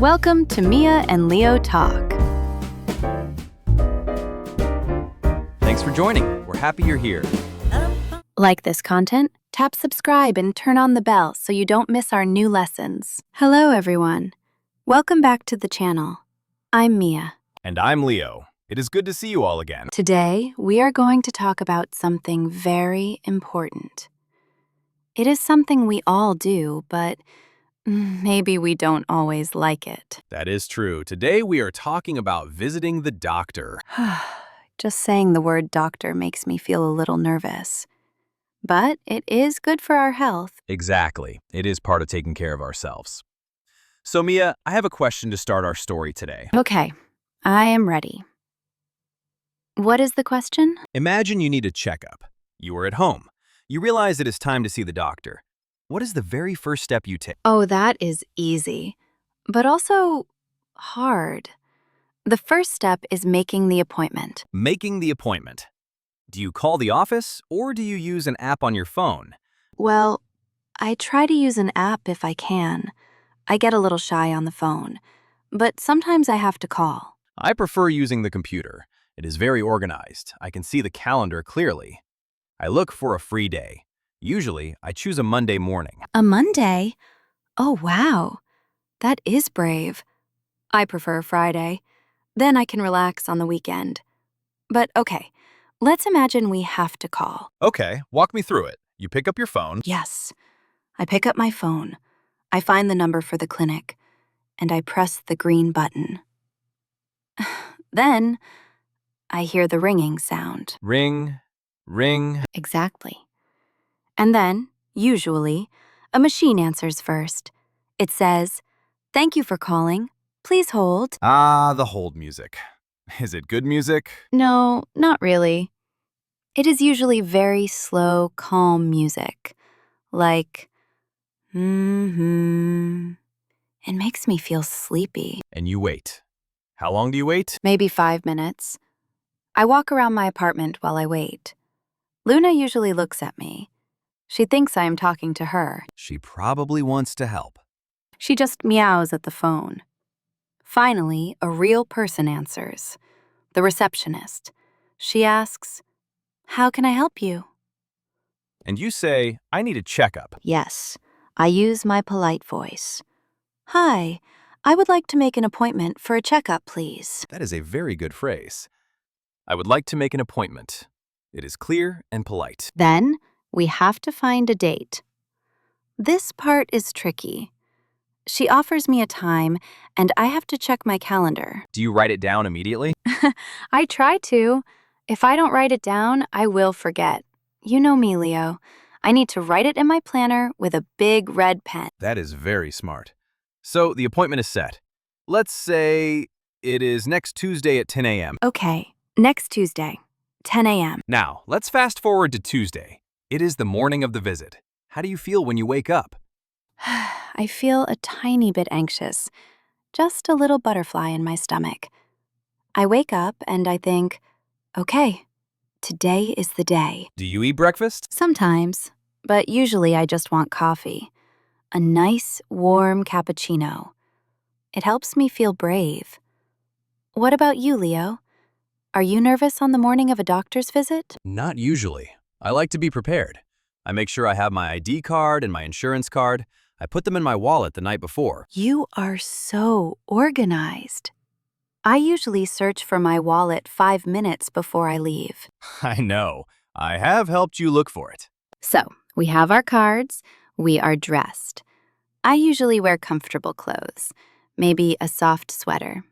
Welcome to Mia and Leo Talk. Thanks for joining. We're happy you're here. Like this content? Tap subscribe and turn on the bell so you don't miss our new lessons. Hello, everyone. Welcome back to the channel. I'm Mia. And I'm Leo. It is good to see you all again. Today, we are going to talk about something very important. It is something we all do, but maybe we don't always like it. That is true. Today we are talking about visiting the doctor. Just saying the word doctor makes me feel a little nervous. But it is good for our health. Exactly. It is part of taking care of ourselves. So Mia, I have a question to start our story today. Okay, I am ready. What is the question? Imagine you need a checkup. You are at home. You realize it is time to see the doctor. What is the very first step you take? Oh, that is easy, but also hard. The first step is making the appointment. Making the appointment. Do you call the office or do you use an app on your phone? Well, I try to use an app if I can. I get a little shy on the phone, but sometimes I have to call. I prefer using the computer. It is very organized. I can see the calendar clearly. I look for a free day. Usually, I choose a Monday morning. A Monday? Oh, wow. That is brave. I prefer Friday. Then I can relax on the weekend. But okay, let's imagine we have to call. Okay, walk me through it. You pick up your phone. Yes. I pick up my phone. I find the number for the clinic, and I press the green button. Then, I hear the ringing sound. Ring, ring. Exactly. And then, usually, a machine answers first. It says, "Thank you for calling. Please hold." Ah, the hold music. Is it good music? No, not really. It is usually very slow, calm music. Like, It makes me feel sleepy. And you wait. How long do you wait? Maybe 5 minutes. I walk around my apartment while I wait. Luna usually looks at me. She thinks I am talking to her. She probably wants to help. She just meows at the phone. Finally, a real person answers. The receptionist. She asks, "How can I help you?" And you say, I need a checkup. Yes, I use my polite voice. "Hi, I would like to make an appointment for a checkup, please." That is a very good phrase. I would like to make an appointment. It is clear and polite. Then, we have to find a date. This part is tricky. She offers me a time, and I have to check my calendar. Do you write it down immediately? I try to. If I don't write it down, I will forget. You know me, Leo. I need to write it in my planner with a big red pen. That is very smart. So the appointment is set. Let's say it is next Tuesday at 10 a.m. Okay, next Tuesday, 10 a.m. Now, let's fast forward to Tuesday. It is the morning of the visit. How do you feel when you wake up? I feel a tiny bit anxious, just a little butterfly in my stomach. I wake up and I think, okay, today is the day. Do you eat breakfast? Sometimes, but usually I just want coffee. A nice, warm cappuccino. It helps me feel brave. What about you, Leo? Are you nervous on the morning of a doctor's visit? Not usually. I like to be prepared. I make sure I have my ID card and my insurance card. I put them in my wallet the night before. You are so organized. I usually search for my wallet 5 minutes before I leave. I know. I have helped you look for it. So, we have our cards. We are dressed. I usually wear comfortable clothes, maybe a soft sweater.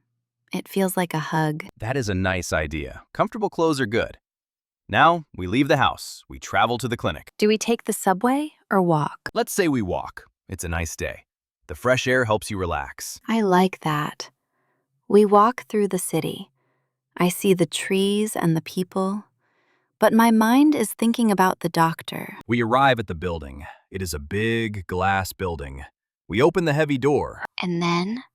It feels like a hug. That is a nice idea. Comfortable clothes are good. Now, we leave the house. We travel to the clinic. Do we take the subway or walk? Let's say we walk. It's a nice day. The fresh air helps you relax. I like that. We walk through the city. I see the trees and the people, but my mind is thinking about the doctor. We arrive at the building. It is a big glass building. We open the heavy door. And then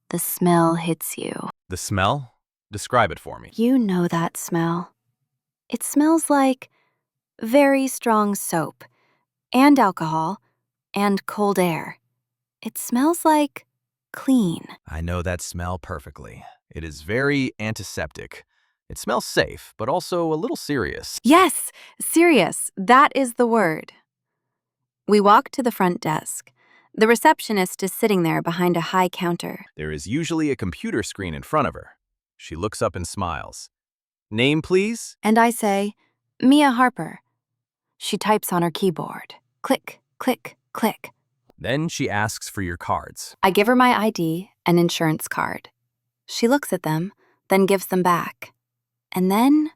the smell hits you. The smell? Describe it for me. You know that smell. It smells like very strong soap and alcohol and cold air. It smells like clean. I know that smell perfectly. It is very antiseptic. It smells safe, but also a little serious. Yes, serious, that is the word. We walk to the front desk. The receptionist is sitting there behind a high counter. There is usually a computer screen in front of her. She looks up and smiles. Name, please? And I say, Mia Harper. She types on her keyboard. Click, click, click. Then she asks for your cards. I give her my ID and insurance card. She looks at them, then gives them back. And then,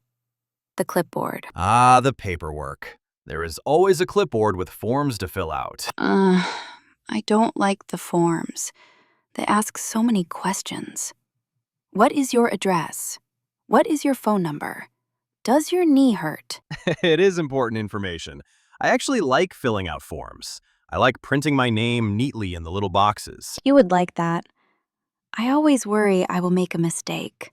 the clipboard. Ah, the paperwork. There is always a clipboard with forms to fill out. I don't like the forms. They ask so many questions. What is your address? What is your phone number? Does your knee hurt? It is important information. I actually like filling out forms. I like printing my name neatly in the little boxes. You would like that. I always worry I will make a mistake.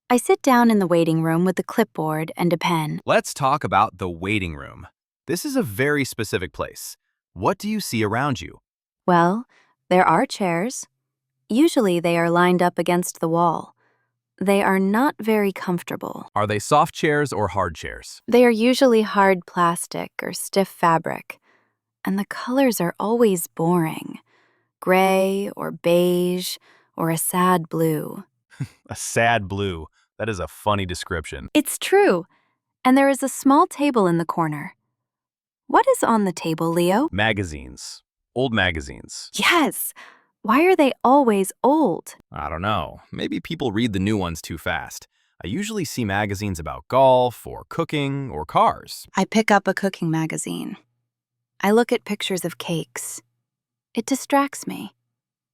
I sit down in the waiting room with a clipboard and a pen. Let's talk about the waiting room. This is a very specific place. What do you see around you? Well, there are chairs. Usually they are lined up against the wall. They are not very comfortable. Are they soft chairs or hard chairs? They are usually hard plastic or stiff fabric, and the colors are always boring. Gray or beige or a sad blue. A sad blue. That is a funny description. It's true. And there is a small table in the corner. What is on the table, Leo? Magazines. Old magazines. Yes. Why are they always old? I don't know. Maybe people read the new ones too fast. I usually see magazines about golf or cooking or cars. I pick up a cooking magazine. I look at pictures of cakes. It distracts me.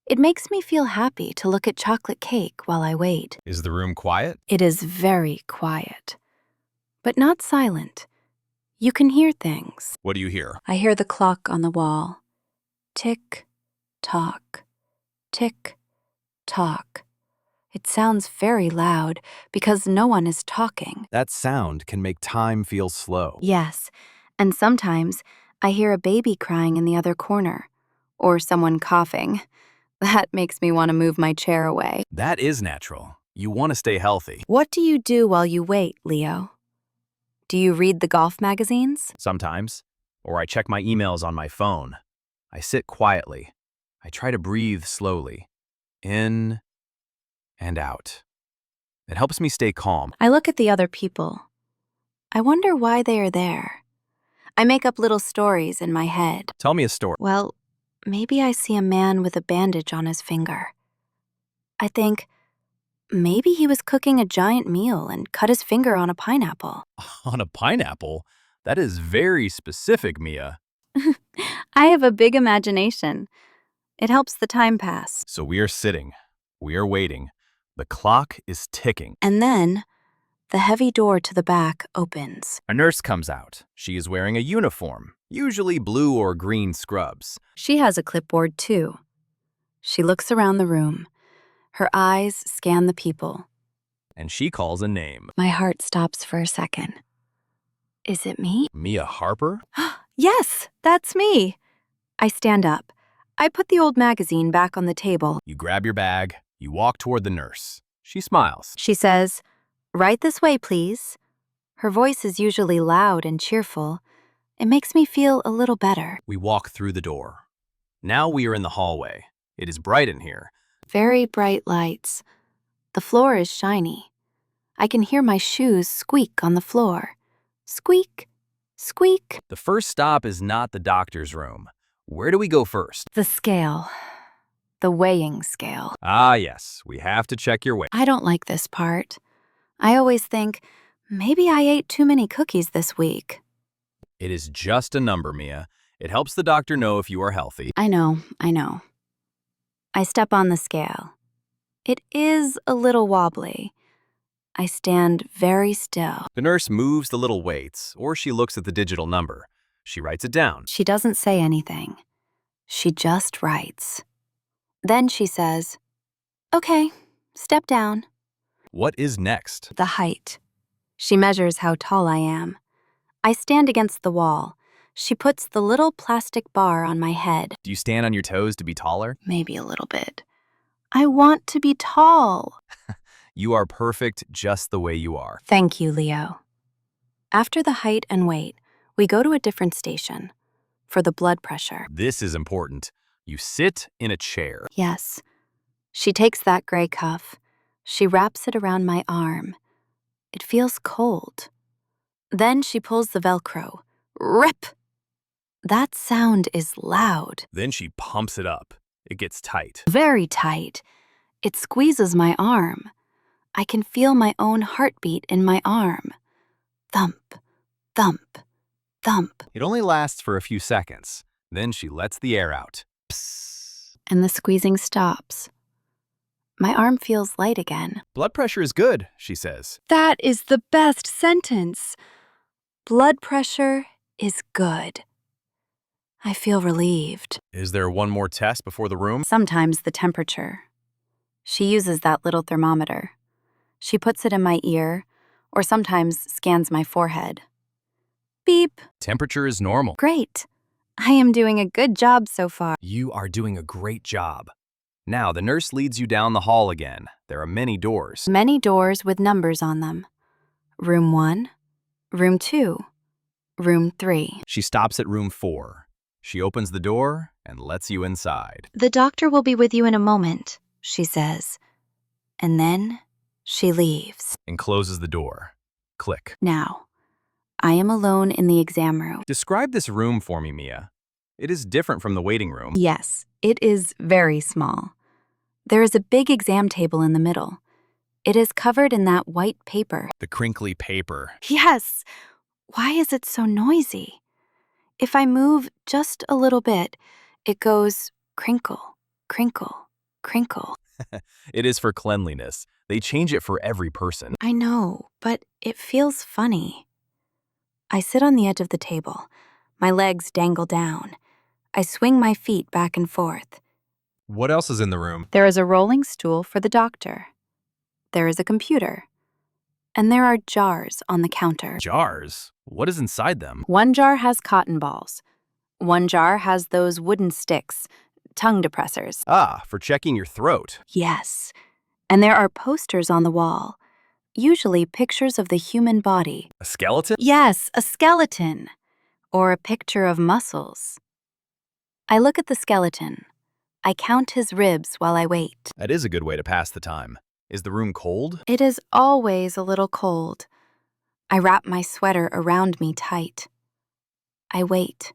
It makes me feel happy to look at chocolate cake while I wait. Is the room quiet? It is very quiet, but not silent. You can hear things. What do you hear? I hear the clock on the wall. Tick, tock, tick, tock. It sounds very loud because no one is talking. That sound can make time feel slow. Yes, and sometimes I hear a baby crying in the other corner, or someone coughing. That makes me want to move my chair away. That is natural. You want to stay healthy. What do you do while you wait, Leo? Do you read the golf magazines? Sometimes. Or I check my emails on my phone. I sit quietly. I try to breathe slowly. In and out. It helps me stay calm. I look at the other people. I wonder why they are there. I make up little stories in my head. Tell me a story. Well, maybe I see a man with a bandage on his finger. I think, maybe he was cooking a giant meal and cut his finger on a pineapple. On a pineapple? That is very specific, Mia. I have a big imagination. It helps the time pass. So we are sitting. We are waiting. The clock is ticking. And then, the heavy door to the back opens. A nurse comes out. She is wearing a uniform, usually blue or green scrubs. She has a clipboard too. She looks around the room. Her eyes scan the people. And she calls a name. My heart stops for a second. Is it me? Mia Harper? Yes, that's me. I stand up. I put the old magazine back on the table. You grab your bag. You walk toward the nurse. She smiles. She says, "Right this way, please." Her voice is usually loud and cheerful. It makes me feel a little better. We walk through the door. Now we are in the hallway. It is bright in here. Very bright lights. The floor is shiny. I can hear my shoes squeak on the floor. Squeak, squeak. The first stop is not the doctor's room. Where do we go first? The scale. The weighing scale. Ah, yes. We have to check your weight. I don't like this part. I always think, maybe I ate too many cookies this week. It is just a number, Mia. It helps the doctor know if you are healthy. I know. I step on the scale. It is a little wobbly. I stand very still. The nurse moves the little weights, or she looks at the digital number. She writes it down. She doesn't say anything. She just writes. Then she says, "Okay, step down." What is next? The height. She measures how tall I am. I stand against the wall. She puts the little plastic bar on my head. Do you stand on your toes to be taller? Maybe a little bit. I want to be tall. You are perfect just the way you are. Thank you, Leo. After the height and weight, we go to a different station for the blood pressure. This is important. You sit in a chair. Yes. She takes that gray cuff. She wraps it around my arm. It feels cold. Then she pulls the Velcro. Rip! That sound is loud. Then she pumps it up. It gets tight. Very tight. It squeezes my arm. I can feel my own heartbeat in my arm. Thump, thump, thump. It only lasts for a few seconds. Then she lets the air out. Psst. And the squeezing stops. My arm feels light again. Blood pressure is good, she says. That is the best sentence. Blood pressure is good. I feel relieved. Is there one more test before the room? Sometimes the temperature. She uses that little thermometer. She puts it in my ear, or sometimes scans my forehead. Beep. Temperature is normal. Great. I am doing a good job so far. You are doing a great job. Now the nurse leads you down the hall again. There are many doors. Many doors with numbers on them. Room 1, room 2, room 3. She stops at room 4. She opens the door and lets you inside. The doctor will be with you in a moment, she says. And then she leaves. And closes the door. Click. Now, I am alone in the exam room. Describe this room for me, Mia. It is different from the waiting room. Yes, it is very small. There is a big exam table in the middle. It is covered in that white paper. The crinkly paper. Yes! Why is it so noisy? If I move just a little bit, it goes crinkle, crinkle, crinkle. It is for cleanliness. They change it for every person. I know, but it feels funny. I sit on the edge of the table. My legs dangle down. I swing my feet back and forth. What else is in the room? There is a rolling stool for the doctor. There is a computer. And there are jars on the counter. Jars? What is inside them? One jar has cotton balls. One jar has those wooden sticks, tongue depressors. Ah, for checking your throat. Yes. And there are posters on the wall, usually pictures of the human body. A skeleton? Yes, a skeleton. Or a picture of muscles. I look at the skeleton. I count his ribs while I wait. That is a good way to pass the time. Is the room cold? It is always a little cold. I wrap my sweater around me tight. I wait.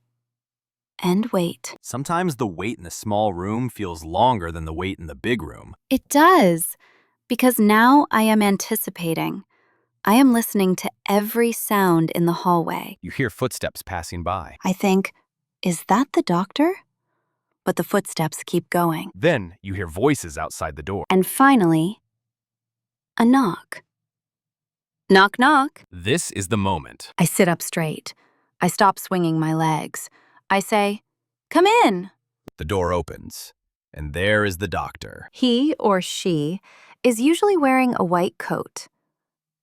And wait. Sometimes the wait in the small room feels longer than the wait in the big room. It does, because now I am anticipating. I am listening to every sound in the hallway. You hear footsteps passing by. I think, is that the doctor? But the footsteps keep going. Then you hear voices outside the door. And finally, a knock. Knock, knock. This is the moment. I sit up straight. I stop swinging my legs. I say, come in. The door opens, and there is the doctor. He or she is usually wearing a white coat.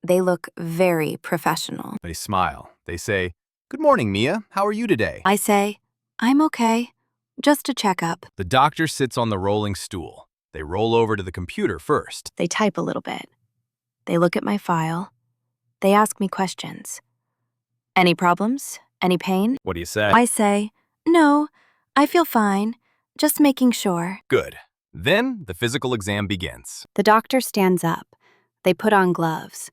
They look very professional. They smile. They say, "Good morning, Mia. How are you today?" I say, I'm okay. Just a checkup. The doctor sits on the rolling stool. They roll over to the computer first. They type a little bit. They look at my file. They ask me questions. Any problems? Any pain? What do you say? I say, no, I feel fine. Just making sure. Good. Then the physical exam begins. The doctor stands up. They put on gloves.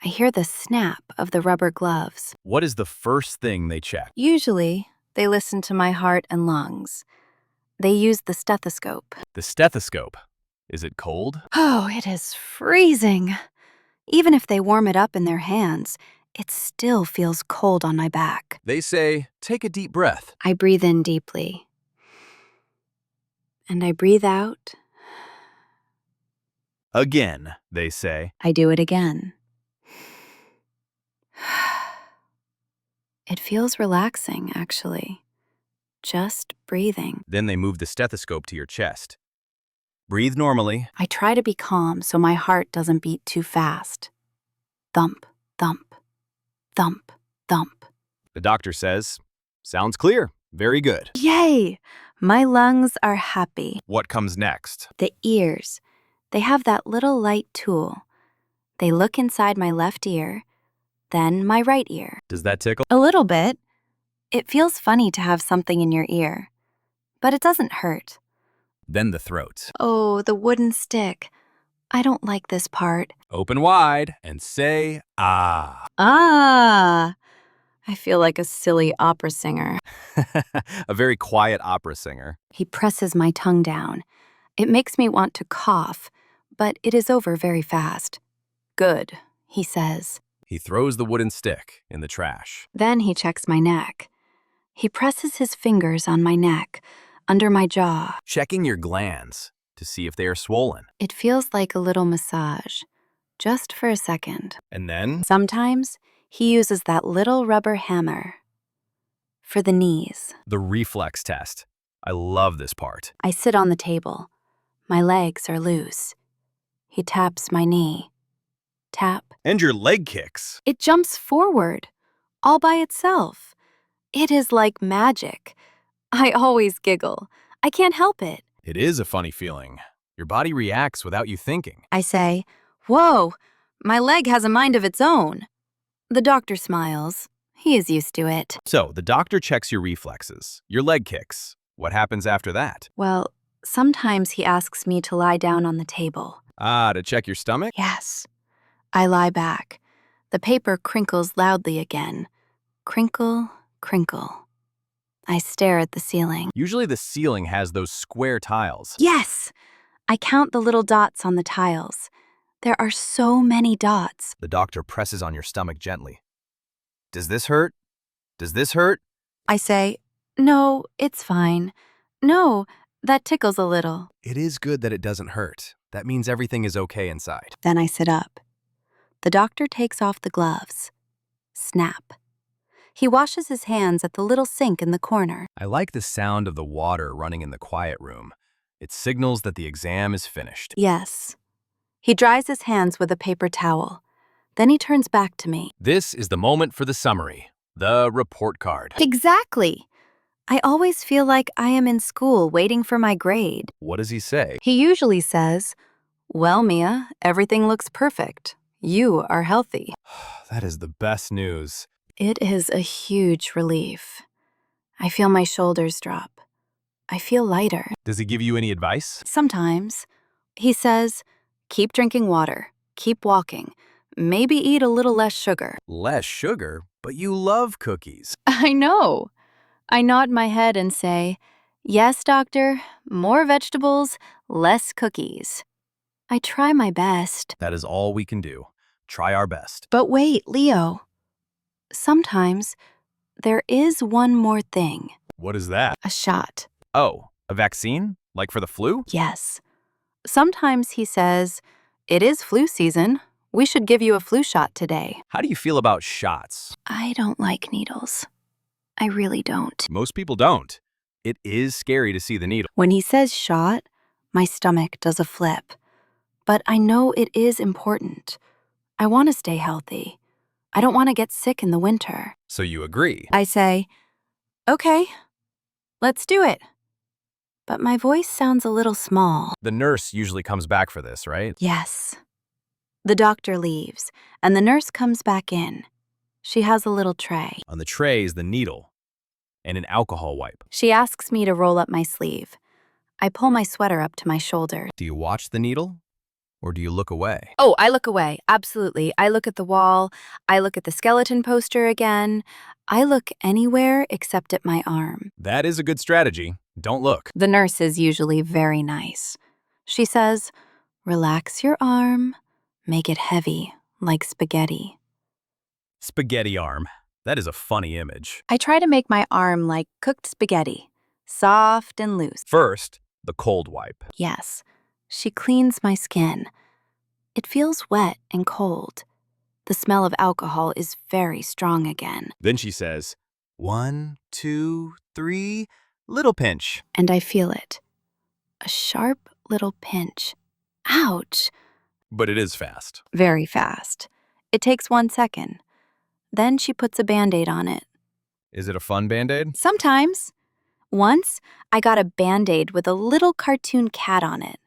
I hear the snap of the rubber gloves. What is the first thing they check? Usually, they listen to my heart and lungs. They use the stethoscope. The stethoscope. Is it cold? Oh, it is freezing. Even if they warm it up in their hands, it still feels cold on my back. They say, "Take a deep breath." I breathe in deeply. And I breathe out. Again, they say. I do it again. It feels relaxing, actually. Just breathing. Then they move the stethoscope to your chest. Breathe normally. I try to be calm so my heart doesn't beat too fast. Thump, thump, thump, thump. The doctor says, "Sounds clear. Very good." Yay! My lungs are happy. What comes next? The ears. They have that little light tool. They look inside my left ear, then my right ear. Does that tickle? A little bit. It feels funny to have something in your ear, but it doesn't hurt. Then the throat. Oh, the wooden stick. I don't like this part. Open wide and say, ah. Ah! I feel like a silly opera singer. A very quiet opera singer. He presses my tongue down. It makes me want to cough, but it is over very fast. Good, he says. He throws the wooden stick in the trash. Then he checks my neck. He presses his fingers on my neck, under my jaw. Checking your glands to see if they are swollen. It feels like a little massage, just for a second. And then, Sometimes he uses that little rubber hammer for the knees. the reflex test. I love this part. I sit on the table. My legs are loose. He taps my knee. Tap. And your leg kicks. It jumps forward, all by itself. It is like magic. I always giggle. I can't help it. It is a funny feeling. Your body reacts without you thinking. I say, "Whoa, my leg has a mind of its own." The doctor smiles. He is used to it. So, the doctor checks your reflexes, your leg kicks. What happens after that? Well, sometimes he asks me to lie down on the table. Ah, to check your stomach? Yes. I lie back. The paper crinkles loudly again. Crinkle, crinkle. I stare at the ceiling. Usually the ceiling has those square tiles. Yes! I count the little dots on the tiles. There are so many dots. The doctor presses on your stomach gently. Does this hurt? Does this hurt? I say, "No, it's fine. No, that tickles a little." It is good that it doesn't hurt. That means everything is okay inside. Then I sit up. The doctor takes off the gloves. Snap. He washes his hands at the little sink in the corner. I like the sound of the water running in the quiet room. It signals that the exam is finished. Yes. He dries his hands with a paper towel. Then he turns back to me. This is the moment for the summary, the report card. Exactly. I always feel like I am in school waiting for my grade. What does he say? He usually says, "Well, Mia, everything looks perfect. You are healthy." That is the best news. It is a huge relief. I feel my shoulders drop. I feel lighter. Does he give you any advice? Sometimes. He says, "Keep drinking water. Keep walking. Maybe eat a little less sugar." Less sugar, but you love cookies. I know. I nod my head and say, "Yes, doctor. More vegetables, less cookies." I try my best. That is all we can do. Try our best. But wait, Leo. Sometimes there is one more thing. What is that? A shot. Oh, a vaccine? Like for the flu? Yes. Sometimes he says, "It is flu season. We should give you a flu shot today." How do you feel about shots? I don't like needles. I really don't. Most people don't. It is scary to see the needle. When he says shot, my stomach does a flip. But I know it is important. I want to stay healthy. I don't want to get sick in the winter. So you agree. I say, "Okay, let's do it." But my voice sounds a little small. The nurse usually comes back for this, right? Yes. The doctor leaves, and the nurse comes back in. She has a little tray. On the tray is the needle and an alcohol wipe. She asks me to roll up my sleeve. I pull my sweater up to my shoulder. Do you watch the needle or do you look away? Oh, I look away. Absolutely. I look at the wall. I look at the skeleton poster again. I look anywhere except at my arm. That is a good strategy. Don't look. The nurse is usually very nice. She says, "Relax your arm. Make it heavy, like spaghetti." Spaghetti arm. That is a funny image. I try to make my arm like cooked spaghetti, soft and loose. First, the cold wipe. Yes, she cleans my skin. It feels wet and cold. The smell of alcohol is very strong again. Then she says, 1, 2, 3, little pinch. And I feel it. A sharp little pinch. Ouch! But it is fast. Very fast. It takes 1 second. Then she puts a Band-Aid on it. Is it a fun Band-Aid? Sometimes. Once, I got a Band-Aid with a little cartoon cat on it.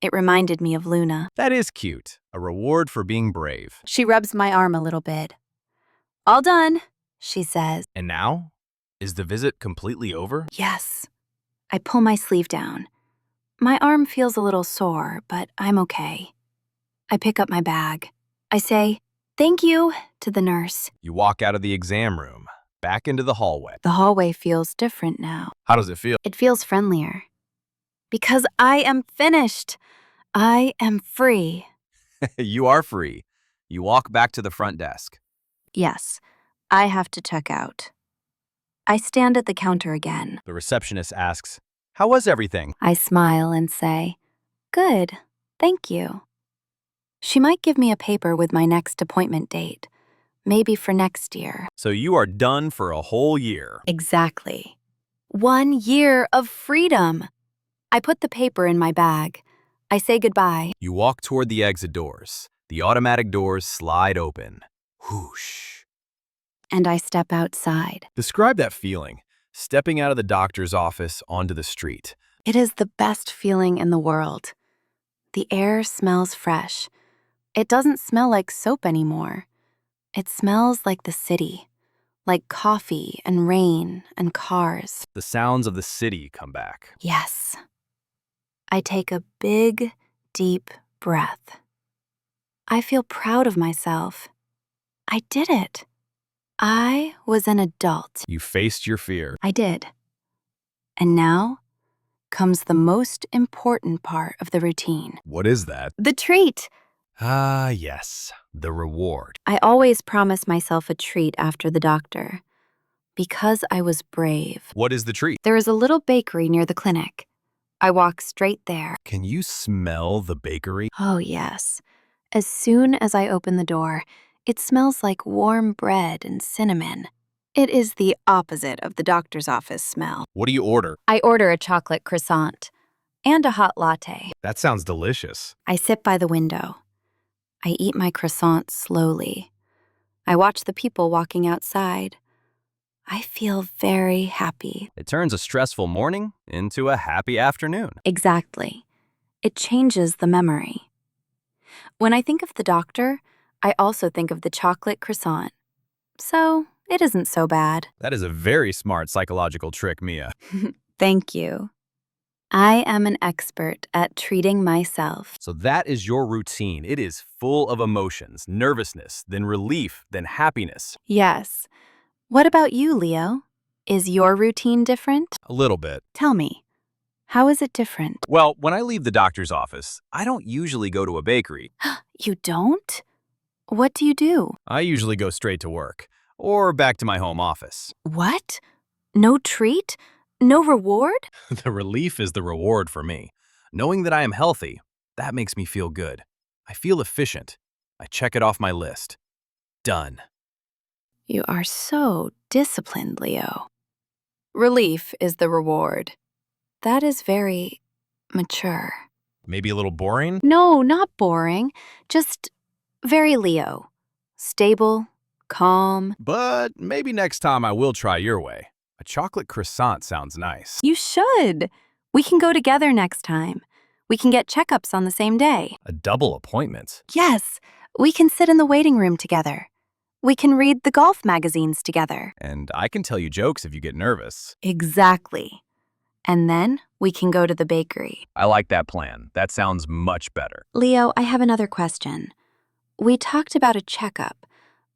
It reminded me of Luna. That is cute. A reward for being brave. She rubs my arm a little bit. All done, she says. And now? Is the visit completely over? Yes. I pull my sleeve down. My arm feels a little sore, but I'm okay. I pick up my bag. I say, "Thank you," to the nurse. You walk out of the exam room, back into the hallway. The hallway feels different now. How does it feel? It feels friendlier. Because I am finished. I am free. You are free. You walk back to the front desk. Yes, I have to check out. I stand at the counter again. The receptionist asks, "How was everything?" I smile and say, "Good, thank you." She might give me a paper with my next appointment date, maybe for next year. So you are done for a whole year. Exactly. 1 year of freedom. I put the paper in my bag. I say goodbye. You walk toward the exit doors. The automatic doors slide open. Whoosh. And I step outside. Describe that feeling, stepping out of the doctor's office onto the street. It is the best feeling in the world. The air smells fresh. It doesn't smell like soap anymore. It smells like the city, like coffee and rain and cars. The sounds of the city come back. Yes. I take a big, deep breath. I feel proud of myself. I did it. I was an adult. You faced your fear. I did. And now comes the most important part of the routine. What is that? The treat. Ah, yes, the reward. I always promise myself a treat after the doctor. Because I was brave. What is the treat? There is a little bakery near the clinic. I walk straight there. Can you smell the bakery? Oh, yes. As soon as I open the door, it smells like warm bread and cinnamon. It is the opposite of the doctor's office smell. What do you order? I order a chocolate croissant and a hot latte. That sounds delicious. I sit by the window. I eat my croissant slowly. I watch the people walking outside. I feel very happy. It turns a stressful morning into a happy afternoon. Exactly. It changes the memory. When I think of the doctor, I also think of the chocolate croissant. So, it isn't so bad. That is a very smart psychological trick, Mia. Thank you. I am an expert at treating myself. So that is your routine. It is full of emotions, nervousness, then relief, then happiness. Yes. What about you, Leo? Is your routine different? A little bit. Tell me, how is it different? Well, when I leave the doctor's office, I don't usually go to a bakery. You don't? What do you do? I usually go straight to work or back to my home office. What? No treat? No reward? The relief is the reward for me. Knowing that I am healthy, that makes me feel good. I feel efficient. I check it off my list. Done. You are so disciplined, Leo. Relief is the reward. That is very mature. Maybe a little boring? No, not boring. Just very Leo. Stable, calm. But maybe next time I will try your way. A chocolate croissant sounds nice. You should. We can go together next time. We can get checkups on the same day. A double appointment? Yes, we can sit in the waiting room together. We can read the golf magazines together. And I can tell you jokes if you get nervous. Exactly. And then we can go to the bakery. I like that plan. That sounds much better. Leo, I have another question. We talked about a checkup,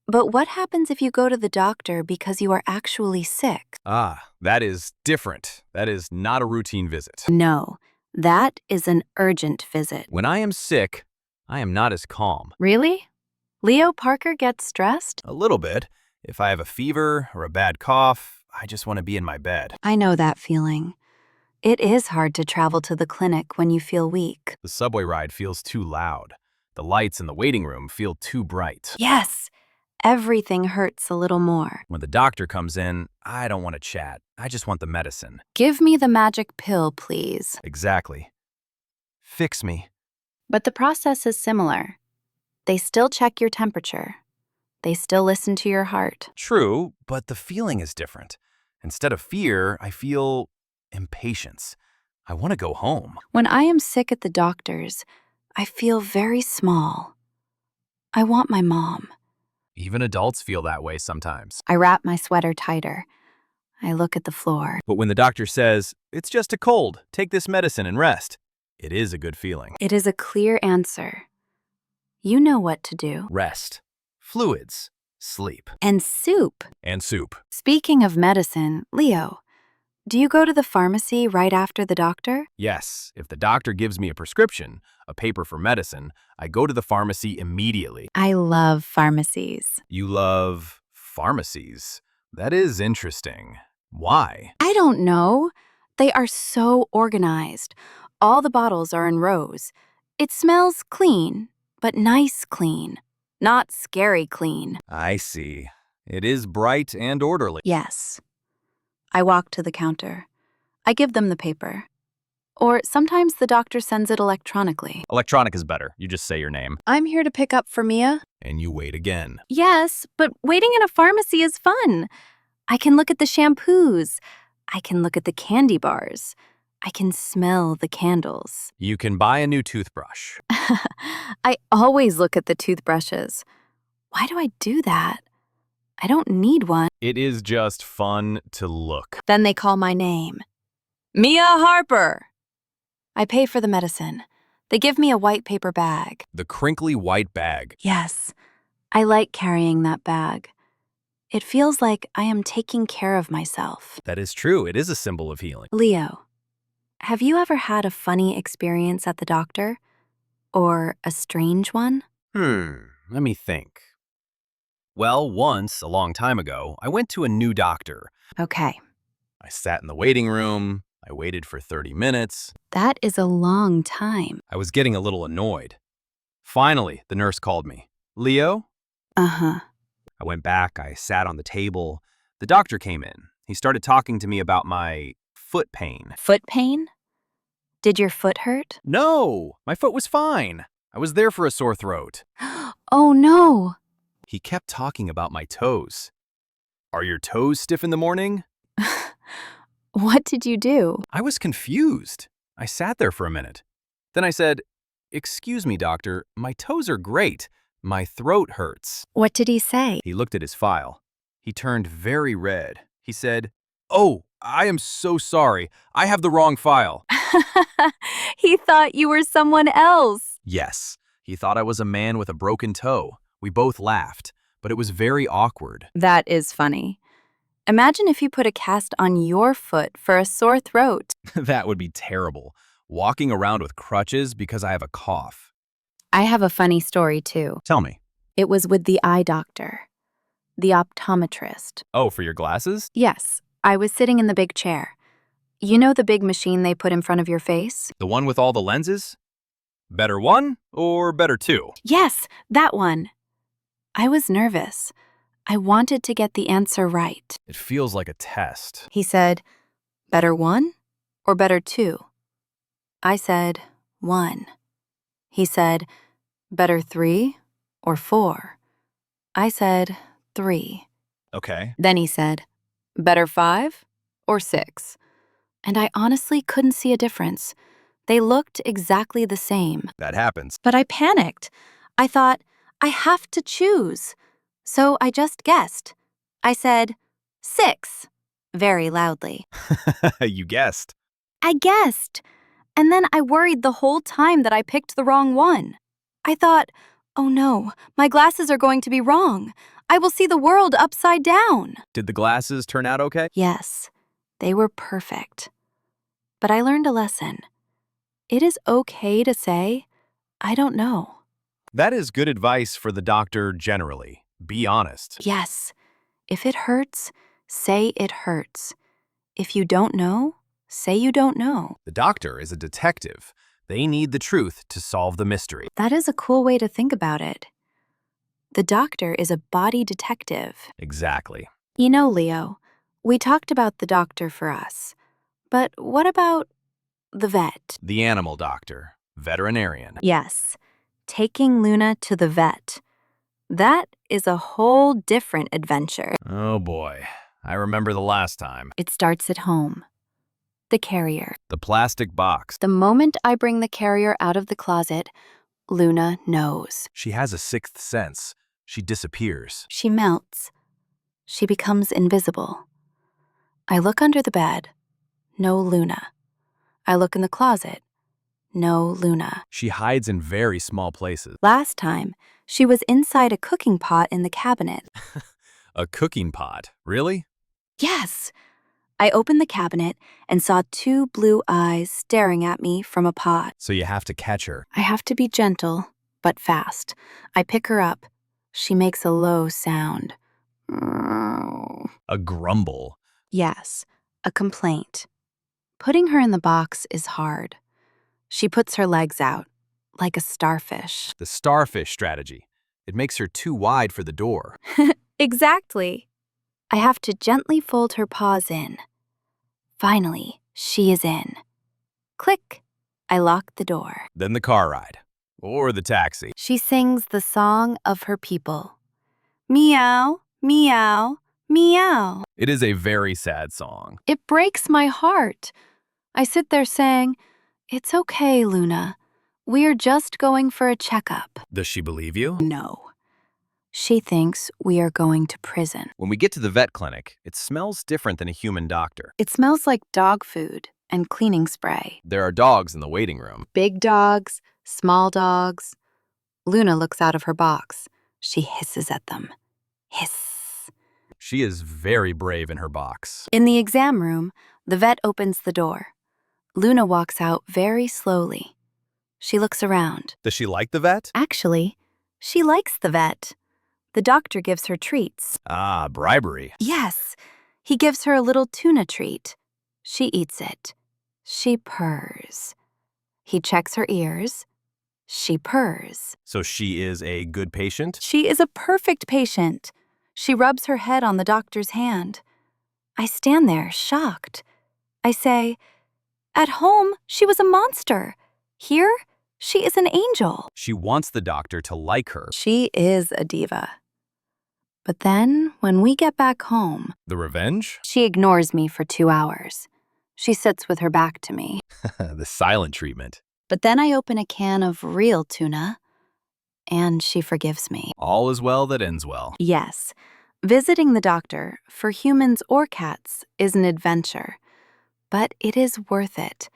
but what happens if you go to the doctor because you are actually sick? Ah, that is different. That is not a routine visit. No, that is an urgent visit. When I am sick, I am not as calm. Really? Leo Parker gets stressed? A little bit. If I have a fever or a bad cough, I just want to be in my bed. I know that feeling. It is hard to travel to the clinic when you feel weak. The subway ride feels too loud. The lights in the waiting room feel too bright. Yes, everything hurts a little more. When the doctor comes in, I don't want to chat. I just want the medicine. Give me the magic pill, please. Exactly. Fix me. But the process is similar. They still check your temperature. They still listen to your heart. True, but the feeling is different. Instead of fear, I feel Impatience. I want to go home. When I am sick at the doctor's, I feel very small. I want my mom. Even adults feel that way sometimes. I wrap my sweater tighter. I look at the floor. But when the doctor says, "It's just a cold, take this medicine and rest," it is a good feeling. It is a clear answer. You know what to do. Rest, fluids, sleep, And soup. and soup. Speaking of medicine, Leo, do you go to the pharmacy right after the doctor? Yes, if the doctor gives me a prescription, a paper for medicine, I go to the pharmacy immediately. I love pharmacies. You love pharmacies. That is interesting. Why? I don't know. They are so organized. All the bottles are in rows. It smells clean, but nice clean, not scary clean. I see. It is bright and orderly. Yes. I walk to the counter. I give them the paper. Or sometimes the doctor sends it electronically. Electronic is better. You just say your name. I'm here to pick up for Mia. And you wait again. Yes, but waiting in a pharmacy is fun. I can look at the shampoos. I can look at the candy bars. I can smell the candles. You can buy a new toothbrush. I always look at the toothbrushes. Why do I do that? I don't need one. It is just fun to look. Then they call my name. Mia Harper! I pay for the medicine. They give me a white paper bag. The crinkly white bag. Yes, I like carrying that bag. It feels like I am taking care of myself. That is true. It is a symbol of healing. Leo, have you ever had a funny experience at the doctor? Or a strange one? Let me think. Well, once, a long time ago, I went to a new doctor. Okay, I sat in the waiting room. I waited for 30 minutes. that is a long time. I was getting a little annoyed. Finally, the nurse called me. "Leo?" Uh-huh. I went back. I sat on the table. The doctor came in. He started talking to me about my foot pain. Foot pain? Did your foot hurt? No, my foot was fine. I was there for a sore throat. Oh no! He kept talking about my toes. "Are your toes stiff in the morning?" What did you do? I was confused. I sat there for a minute. Then I said, "Excuse me, doctor, my toes are great. My throat hurts." What did he say? He looked at his file. He turned very red. He said, "Oh, I am so sorry. I have the wrong file." He thought you were someone else. Yes, he thought I was a man with a broken toe. We both laughed, but it was very awkward. That is funny. Imagine if you put a cast on your foot for a sore throat. That would be terrible. Walking around with crutches because I have a cough. I have a funny story too. Tell me. It was with the eye doctor, the optometrist. Oh, for your glasses? Yes, I was sitting in the big chair. You know the big machine they put in front of your face? The one with all the lenses? Better one or better two? Yes, that one. I was nervous. I wanted to get the answer right. It feels like a test. He said, better one or better two? I said, one. He said, better three or four? I said, three. Okay. Then he said, better five or six? And I honestly couldn't see a difference. They looked exactly the same. That happens. But I panicked. I thought, I have to choose. So I just guessed. I said, 6, very loudly. You guessed. I guessed. And then I worried the whole time that I picked the wrong one. I thought, oh no, my glasses are going to be wrong. I will see the world upside down. Did the glasses turn out okay? Yes, they were perfect. But I learned a lesson. It is okay to say, I don't know. That is good advice for the doctor generally. Be honest. Yes, if it hurts, say it hurts. If you don't know, say you don't know. The doctor is a detective. They need the truth to solve the mystery. That is a cool way to think about it. The doctor is a body detective. Exactly. You know, Leo, we talked about the doctor for us. But what about the vet? The animal doctor. Veterinarian. Yes, taking Luna to the vet. That is a whole different adventure. Oh boy. I remember the last time. It starts at home. The carrier. The plastic box. The moment I bring the carrier out of the closet, Luna knows. She has a sixth sense. She disappears. She melts. She becomes invisible. I look under the bed. No Luna. I look in the closet. No Luna. She hides in very small places. Last time, she was inside a cooking pot in the cabinet. A cooking pot? Really? Yes! I opened the cabinet and saw two blue eyes staring at me from a pot. So you have to catch her. I have to be gentle, but fast. I pick her up. She makes a low sound. A grumble. Yes, a complaint. Putting her in the box is hard. She puts her legs out, like a starfish. The starfish strategy. It makes her too wide for the door. Exactly. I have to gently fold her paws in. Finally, she is in. Click. I lock the door. Then the car ride. Or the taxi. She sings the song of her people. Meow, meow, meow. It is a very sad song. It breaks my heart. I sit there saying, "It's okay, Luna. We're just going for a checkup." Does she believe you? No. She thinks we are going to prison. When we get to the vet clinic, it smells different than a human doctor. It smells like dog food and cleaning spray. There are dogs in the waiting room. Big dogs, small dogs. Luna looks out of her box. She hisses at them. Hiss. She is very brave in her box. In the exam room, the vet opens the door. Luna walks out very slowly. She looks around. Does she like the vet? Actually, she likes the vet. The doctor gives her treats. Ah, bribery. Yes, he gives her a little tuna treat. She eats it. She purrs. He checks her ears. She purrs. So she is a good patient? She is a perfect patient. She rubs her head on the doctor's hand. I stand there, shocked. I say, "At home, she was a monster. Here, she is an angel." She wants the doctor to like her. She is a diva. But then, when we get back home, The revenge? she ignores me for 2 hours. She sits with her back to me. The silent treatment. But then I open a can of real tuna, and she forgives me. All is well that ends well. Yes, visiting the doctor, for humans or cats, is an adventure. But it is worth it.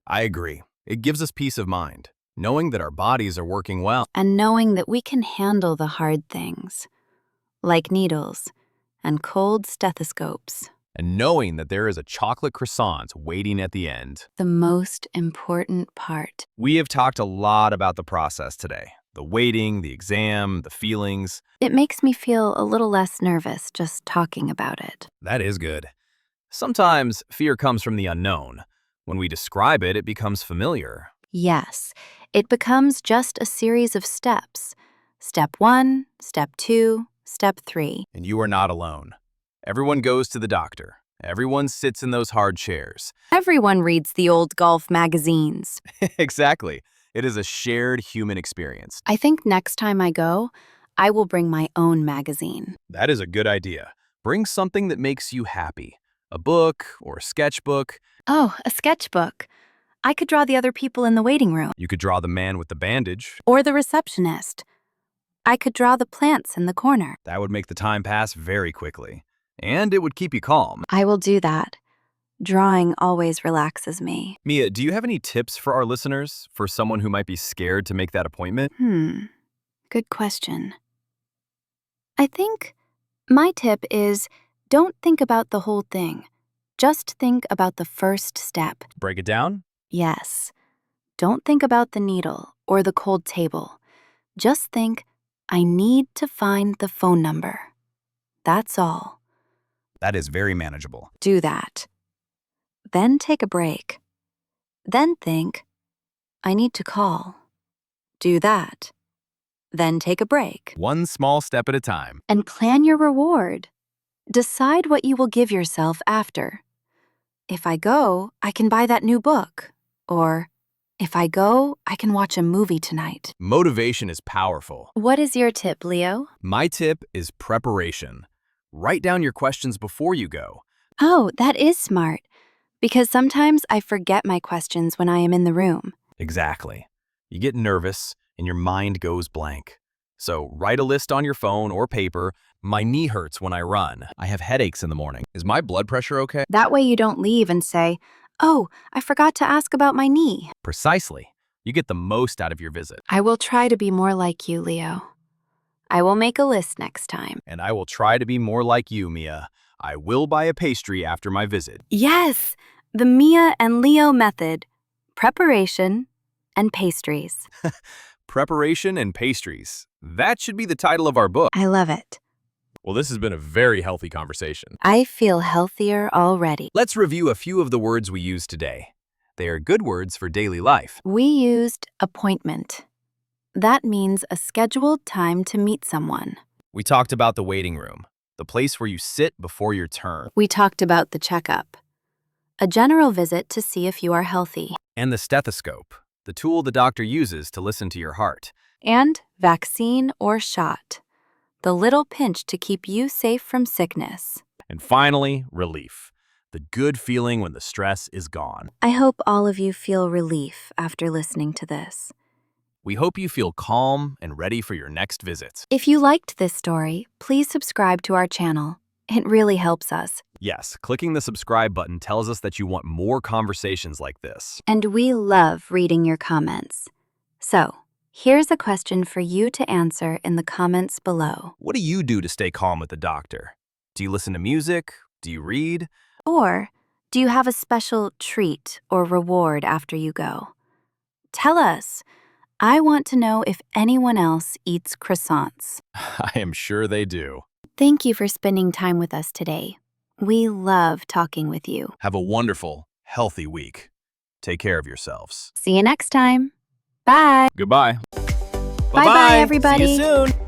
I agree. It gives us peace of mind, knowing that our bodies are working well. And knowing that we can handle the hard things, like needles and cold stethoscopes. And knowing that there is a chocolate croissant waiting at the end. The most important part. We have talked a lot about the process today. The waiting, the exam, the feelings. It makes me feel a little less nervous just talking about it. That is good. Sometimes fear comes from the unknown. When we describe it, it becomes familiar. Yes, it becomes just a series of steps. Step 1, step 2, step 3. And you are not alone. Everyone goes to the doctor. Everyone sits in those hard chairs. Everyone reads the old golf magazines. Exactly. It is a shared human experience. I think next time I go, I will bring my own magazine. That is a good idea. Bring something that makes you happy. A book or a sketchbook. Oh, a sketchbook. I could draw the other people in the waiting room. You could draw the man with the bandage. Or the receptionist. I could draw the plants in the corner. That would make the time pass very quickly. And it would keep you calm. I will do that. Drawing always relaxes me. Mia, do you have any tips for our listeners, for someone who might be scared to make that appointment? Good question. I think my tip is don't think about the whole thing. Just think about the first step. Break it down? Yes. Don't think about the needle or the cold table. Just think, I need to find the phone number. That's all. That is very manageable. Do that. Then take a break. Then think, I need to call. Do that. Then take a break. One small step at a time. And plan your reward. Decide what you will give yourself after. If I go, I can buy that new book. Or, if I go, I can watch a movie tonight. Motivation is powerful. What is your tip, Leo? My tip is preparation. Write down your questions before you go. Oh, that is smart. Because sometimes I forget my questions when I am in the room. Exactly. You get nervous and your mind goes blank. So write a list on your phone or paper. My knee hurts when I run. I have headaches in the morning. Is my blood pressure okay? That way you don't leave and say, "Oh, I forgot to ask about my knee." Precisely. You get the most out of your visit. I will try to be more like you, Leo. I will make a list next time. And I will try to be more like you, Mia. I will buy a pastry after my visit. Yes, the Mia and Leo method. Preparation and pastries. Preparation and pastries. That should be the title of our book. I love it. Well, this has been a very healthy conversation. I feel healthier already. Let's review a few of the words we used today. They are good words for daily life. We used appointment. That means a scheduled time to meet someone. We talked about the waiting room, the place where you sit before your turn, We talked about the checkup. A general visit to see if you are healthy. and the stethoscope, the tool the doctor uses to listen to your heart. And vaccine or shot. The little pinch to keep you safe from sickness. And finally, relief, the good feeling when the stress is gone. I hope all of you feel relief after listening to this. We hope you feel calm and ready for your next visit. If you liked this story, please subscribe to our channel. It really helps us. Yes, clicking the subscribe button tells us that you want more conversations like this. And we love reading your comments. So, here's a question for you to answer in the comments below. What do you do to stay calm with the doctor? Do you listen to music? Do you read? Or, do you have a special treat or reward after you go? Tell us. I want to know if anyone else eats croissants. I am sure they do. Thank you for spending time with us today. We love talking with you. Have a wonderful, healthy week. Take care of yourselves. See you next time. Bye. Goodbye. Bye-bye, everybody. See you soon.